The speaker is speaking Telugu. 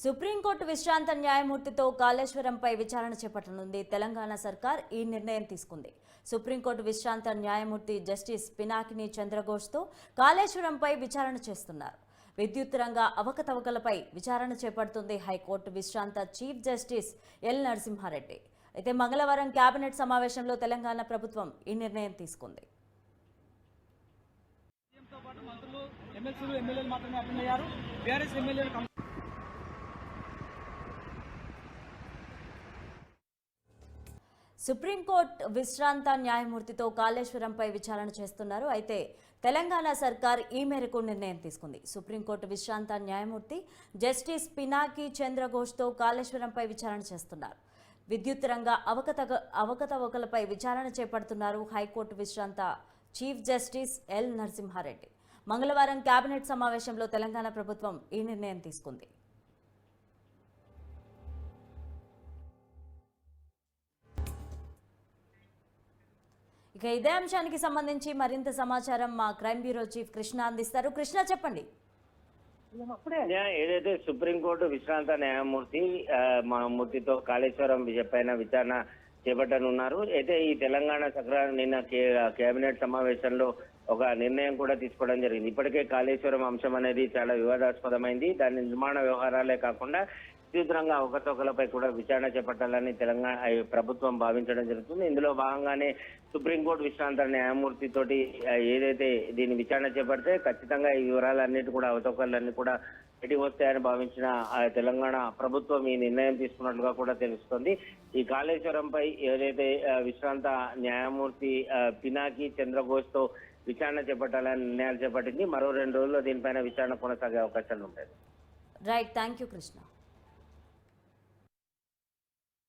సుప్రీంకోర్టు విశ్రాంత న్యాయమూర్తితో కాళేశ్వరంపై విచారణ చేపట్టనుంది తెలంగాణ సర్కార్ ఈ నిర్ణయం తీసుకుంది. సుప్రీంకోర్టు విశ్రాంత న్యాయమూర్తి జస్టిస్ పినాకిని చంద్రఘోష్తో కాళేశ్వరంపై విచారణ చేస్తున్నారు. విద్యుత్ రంగ అవకతవకలపై విచారణ చేపడుతుంది హైకోర్టు విశ్రాంత చీఫ్ జస్టిస్ ఎల్ నరసింహారెడ్డి. అయితే మంగళవారం కేబినెట్ సమావేశంలో తెలంగాణ ప్రభుత్వం ఈ నిర్ణయం తీసుకుంది. సుప్రీంకోర్టు విశ్రాంత న్యాయమూర్తితో కాళేశ్వరంపై విచారణ చేస్తున్నారు. అయితే తెలంగాణ సర్కార్ ఈ మేరకు నిర్ణయం తీసుకుంది. సుప్రీంకోర్టు విశ్రాంత న్యాయమూర్తి జస్టిస్ పినాకి చంద్రఘోష్తో కాళేశ్వరంపై విచారణ చేస్తున్నారు. విద్యుత్ రంగ అవకతవకలపై విచారణ చేపడుతున్నారు హైకోర్టు విశ్రాంత చీఫ్ జస్టిస్ ఎల్ నరసింహారెడ్డి. మంగళవారం కేబినెట్ సమావేశంలో తెలంగాణ ప్రభుత్వం ఈ నిర్ణయం తీసుకుంది. ఇక ఇదే అంశానికి సంబంధించి మరింత సమాచారం మా క్రైమ్ బ్యూరో చీఫ్ కృష్ణ అందిస్తారు. కృష్ణ, చెప్పండి. ఏదైతే సుప్రీంకోర్టు విశ్రాంత న్యాయమూర్తితో కాళేశ్వరం పైన విచారణ చేపట్టనున్నారు. అయితే ఈ తెలంగాణ సర్కార్ నిన్న కేబినెట్ సమావేశంలో ఒక నిర్ణయం కూడా తీసుకోవడం జరిగింది. ఇప్పటికే కాళేశ్వరం అంశం అనేది చాలా వివాదాస్పదమైంది. దాని నిర్మాణ వ్యవహారాలే కాకుండా విద్యుత్ రంగ అవకతవకలపై కూడా విచారణ చేపట్టాలని తెలంగాణ ప్రభుత్వం భావించడం జరుగుతుంది. ఇందులో భాగంగానే సుప్రీంకోర్టు విశ్రాంత న్యాయమూర్తితోటి ఏదైతే దీన్ని విచారణ చేపడితే ఖచ్చితంగా ఈ వివరాలన్నిటి కూడా అవకతవకలన్నీ కూడా బయటికి వస్తాయని భావించిన తెలంగాణ ప్రభుత్వం ఈ నిర్ణయం తీసుకున్నట్లుగా కూడా తెలుస్తోంది. ఈ కాళేశ్వరంపై ఏదైతే విశ్రాంత న్యాయమూర్తి పినాకి చంద్రఘోష్తో విచారణ చేపట్టాలని నిర్ణయాలు చేపట్టింది. మరో 2 రోజుల్లో దీనిపైన విచారణ కొనసాగే అవకాశాలు ఉంటాయి. Right, thank you Krishna.